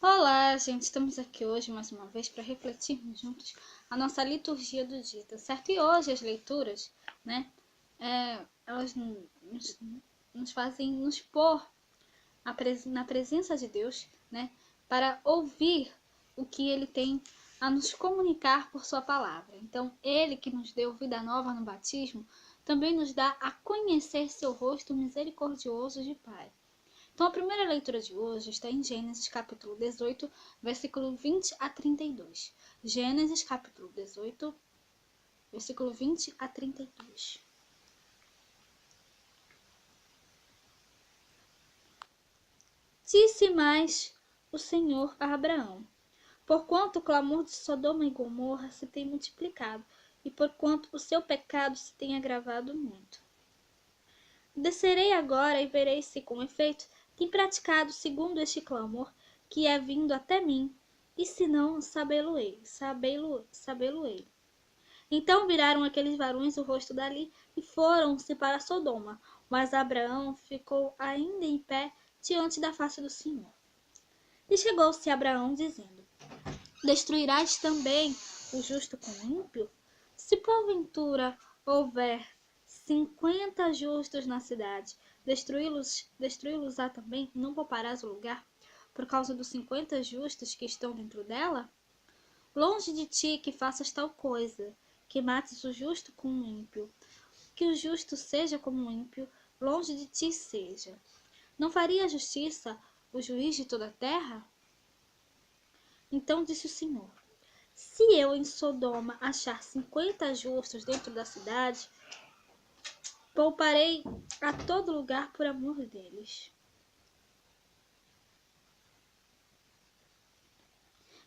Olá, gente! Estamos aqui hoje mais uma vez para refletirmos juntos a nossa liturgia do dia, tá certo? E hoje as leituras, né, elas nos fazem nos pôr na presença de Deus, né, para ouvir o que Ele tem a nos comunicar por Sua palavra. Então, Ele que nos deu vida nova no batismo, também nos dá a conhecer Seu rosto misericordioso de Pai. Então, a primeira leitura de hoje está em Gênesis capítulo 18, versículo 20 a 32. Gênesis capítulo 18, versículo 20 a 32. Disse mais o Senhor a Abraão: porquanto o clamor de Sodoma e Gomorra se tem multiplicado, e porquanto o seu pecado se tem agravado muito. Descerei agora e verei se, com efeito, tem praticado segundo este clamor que é vindo até mim, e se não, sabê-lo-ei. Então viraram aqueles varões o rosto dali e foram-se para Sodoma, mas Abraão ficou ainda em pé diante da face do Senhor. E chegou-se Abraão, dizendo: destruirás também o justo com o ímpio? Se porventura houver 50 justos na cidade, destruí-los-á também, não pouparás o lugar, por causa dos 50 justos que estão dentro dela? Longe de ti que faças tal coisa, que mates o justo com o ímpio. Que o justo seja como o ímpio, longe de ti seja. Não faria justiça o juiz de toda a terra? Então disse o Senhor: se eu em Sodoma achar 50 justos dentro da cidade, pouparei a todo lugar por amor deles.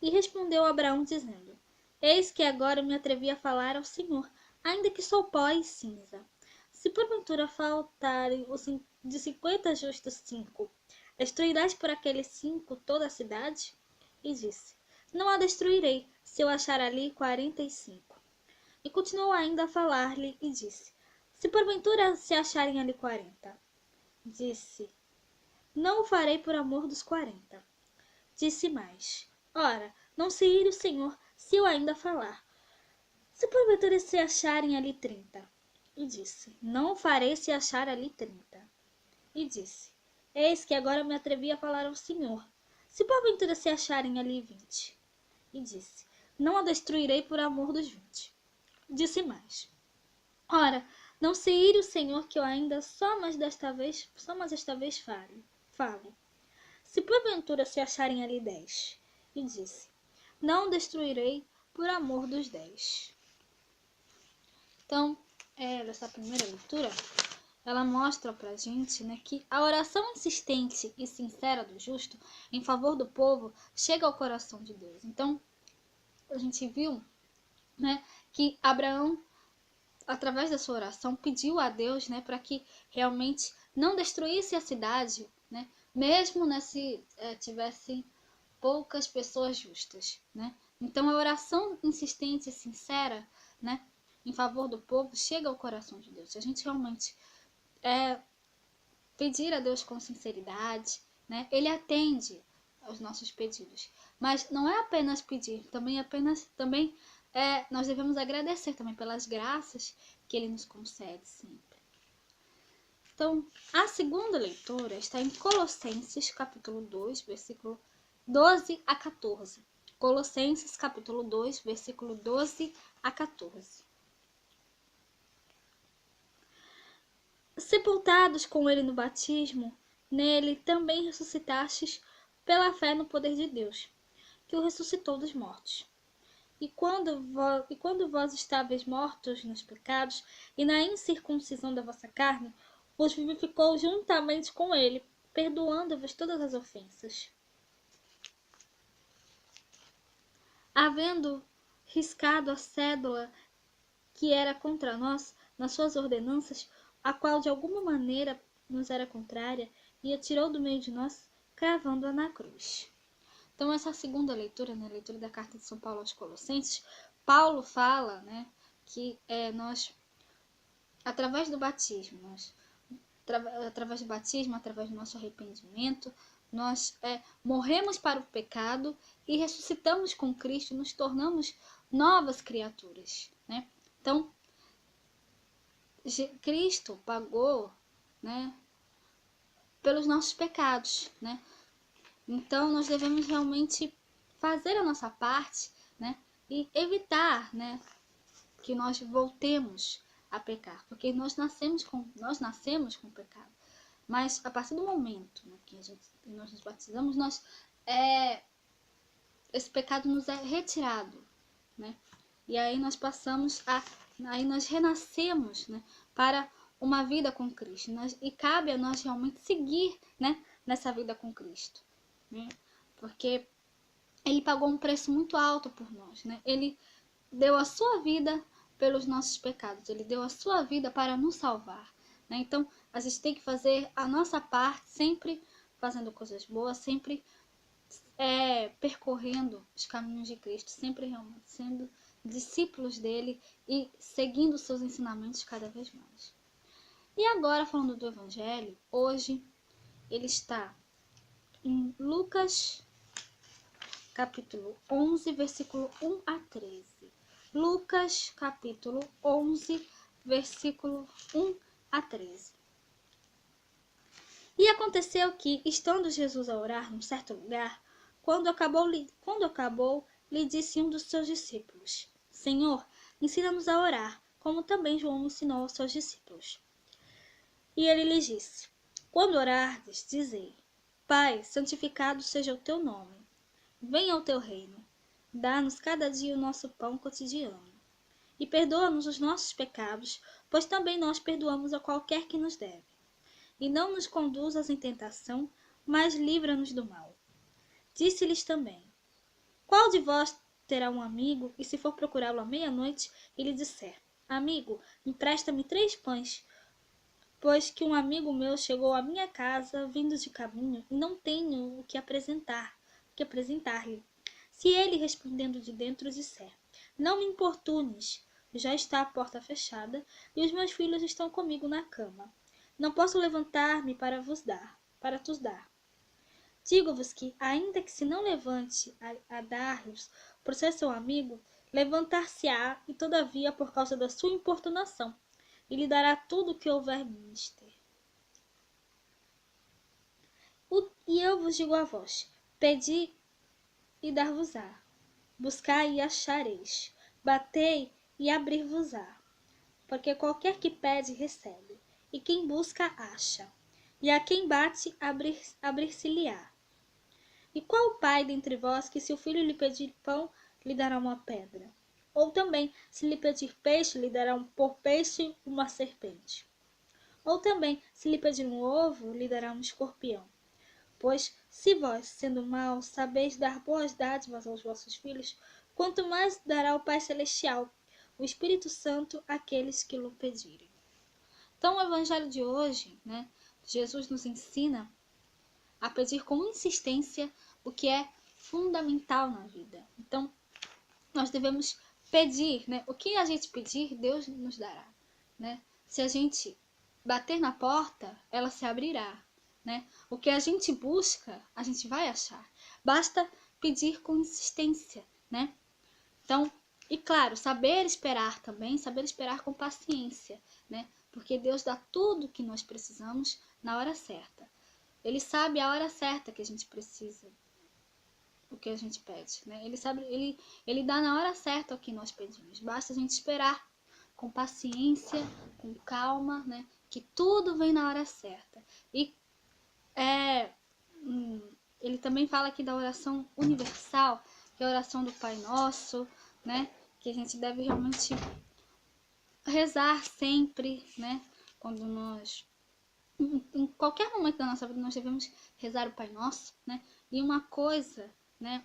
E respondeu Abraão, dizendo: eis que agora me atrevi a falar ao Senhor, ainda que sou pó e cinza. Se porventura faltarem de 50 justos 5, destruirás por aqueles 5 toda a cidade? E disse: não a destruirei, se eu achar ali 45. E continuou ainda a falar-lhe e disse: se porventura se acharem ali 40. Disse: não o farei por amor dos 40. Disse mais: ora, não se ire o Senhor se eu ainda falar. Se porventura se acharem ali 30. E disse: não o farei se achar ali 30. E disse: eis que agora me atrevi a falar ao Senhor. Se porventura se acharem ali 20. E disse: não a destruirei por amor dos 20. Disse mais: ora, não se ire o Senhor que eu ainda só mais esta vez falo. Se porventura se acharem ali 10. E disse: não destruirei por amor dos 10. Então, essa primeira leitura, ela mostra pra gente, né, que a oração insistente e sincera do justo em favor do povo chega ao coração de Deus. Então, a gente viu, né, que Abraão, através da sua oração, pediu a Deus, né, para que realmente não destruísse a cidade, né, mesmo, né, se tivessem poucas pessoas justas, né? Então a oração insistente e sincera, né, em favor do povo chega ao coração de Deus. Se a gente realmente pedir a Deus com sinceridade, né, Ele atende aos nossos pedidos. Mas não é apenas pedir, também nós devemos agradecer também pelas graças que Ele nos concede sempre. Então, a segunda leitura está em Colossenses, capítulo 2, versículo 12 a 14. Colossenses, capítulo 2, versículo 12 a 14. Sepultados com ele no batismo, nele também ressuscitastes pela fé no poder de Deus, que o ressuscitou dos mortos. E quando vós estáveis mortos nos pecados e na incircuncisão da vossa carne, vos vivificou juntamente com ele, perdoando-vos todas as ofensas, havendo riscado a cédula que era contra nós nas suas ordenanças, a qual de alguma maneira nos era contrária, e a tirou do meio de nós, cravando-a na cruz. Então, essa segunda leitura, na leitura da carta de São Paulo aos Colossenses, Paulo fala, né, que nós, através do batismo, através do nosso arrependimento, Nós morremos para o pecado e ressuscitamos com Cristo, nos tornamos novas criaturas, né? Então, Cristo pagou, né, pelos nossos pecados, né? Então, nós devemos realmente fazer a nossa parte, né, e evitar, né, que nós voltemos a pecar, porque nós nascemos com pecado. Mas a partir do momento, né, que nós nos batizamos, esse pecado nos é retirado, né? E aí nós aí nós renascemos, né, para uma vida com Cristo. E cabe a nós realmente seguir, né, nessa vida com Cristo, né? Porque ele pagou um preço muito alto por nós, né? Ele deu a sua vida pelos nossos pecados. Ele deu a sua vida para nos salvar, né? Então, a gente tem que fazer a nossa parte, sempre fazendo coisas boas, sempre percorrendo os caminhos de Cristo, sempre realmente sendo discípulos dele e seguindo seus ensinamentos cada vez mais. E agora, falando do Evangelho, hoje ele está em Lucas, capítulo 11, versículo 1 a 13. Lucas, capítulo 11, versículo 1 a 13. E aconteceu que, estando Jesus a orar num certo lugar, quando acabou, lhe disse um dos seus discípulos: Senhor, ensina-nos a orar, como também João ensinou aos seus discípulos. E ele lhes disse: Quando orardes, dizei: Pai, santificado seja o teu nome. Venha o teu reino. Dá-nos cada dia o nosso pão cotidiano. E perdoa-nos os nossos pecados, pois também nós perdoamos a qualquer que nos deve. E não nos conduzas em tentação, mas livra-nos do mal. Disse-lhes também: Qual de vós terá um amigo, e se for procurá-lo à meia-noite, e lhe disser: Amigo, empresta-me 3 pães, pois que um amigo meu chegou à minha casa, vindo de caminho, e não tenho o que apresentar-lhe. Se ele, respondendo de dentro, disser: Não me importunes, já está a porta fechada, e os meus filhos estão comigo na cama. Não posso levantar-me para tos dar. Digo-vos que, ainda que se não levante a dar-lhes por ser seu amigo, levantar-se-á, e todavia, por causa da sua importunação, e lhe dará tudo o que houver menester. E eu vos digo a vós: pedi e dar-vos-á, buscai e achareis, batei e abrir-vos-á. Porque qualquer que pede, recebe, e quem busca, acha, e a quem bate, abrir-se-lhe-á. E qual pai dentre vós que, se o filho lhe pedir pão, lhe dará uma pedra? Ou também, se lhe pedir peixe, lhe dará por peixe uma serpente? Ou também, se lhe pedir um ovo, lhe dará um escorpião? Pois, se vós, sendo maus, sabeis dar boas dádivas aos vossos filhos, quanto mais dará o Pai Celestial, o Espírito Santo, àqueles que lhe pedirem. Então, o Evangelho de hoje, né, Jesus nos ensina a pedir com insistência o que é fundamental na vida. Então, nós devemos pedir, né? O que a gente pedir, Deus nos dará, né? Se a gente bater na porta, ela se abrirá, né? O que a gente busca, a gente vai achar. Basta pedir com insistência, né? Então, e claro, saber esperar também, saber esperar com paciência, né? Porque Deus dá tudo o que nós precisamos na hora certa. Ele sabe a hora certa que a gente precisa, o que a gente pede, né? Ele dá na hora certa o que nós pedimos. Basta a gente esperar com paciência, com calma, né? Que tudo vem na hora certa. E ele também fala aqui da oração universal, que é a oração do Pai Nosso, né? Que a gente deve realmente rezar sempre, né? Quando em qualquer momento da nossa vida, nós devemos rezar o Pai Nosso, né? E uma coisa, né?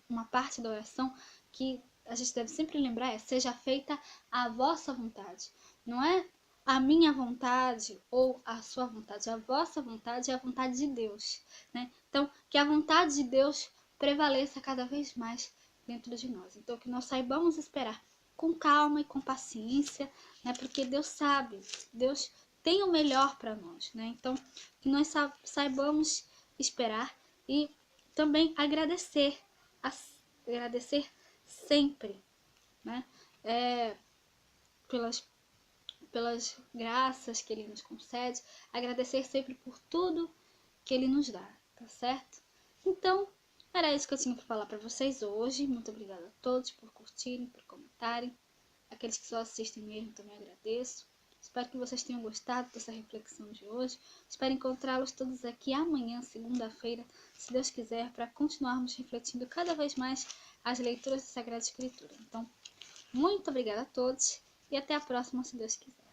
Uma parte da oração que a gente deve sempre lembrar é: seja feita a vossa vontade. Não é a minha vontade ou a sua vontade. A vossa vontade é a vontade de Deus, né? Então, que a vontade de Deus prevaleça cada vez mais dentro de nós. Então, que nós saibamos esperar com calma e com paciência, né? Porque Deus sabe, Deus tem o melhor para nós, né? Então, que nós saibamos esperar e também agradecer, agradecer sempre, né? Pelas graças que Ele nos concede, agradecer sempre por tudo que Ele nos dá, tá certo? Então, era isso que eu tinha para falar para vocês hoje. Muito obrigada a todos por curtirem, por comentarem. Aqueles que só assistem mesmo, também agradeço. Espero que vocês tenham gostado dessa reflexão de hoje. Espero encontrá-los todos aqui amanhã, segunda-feira, se Deus quiser, para continuarmos refletindo cada vez mais as leituras da Sagrada Escritura. Então, muito obrigada a todos e até a próxima, se Deus quiser.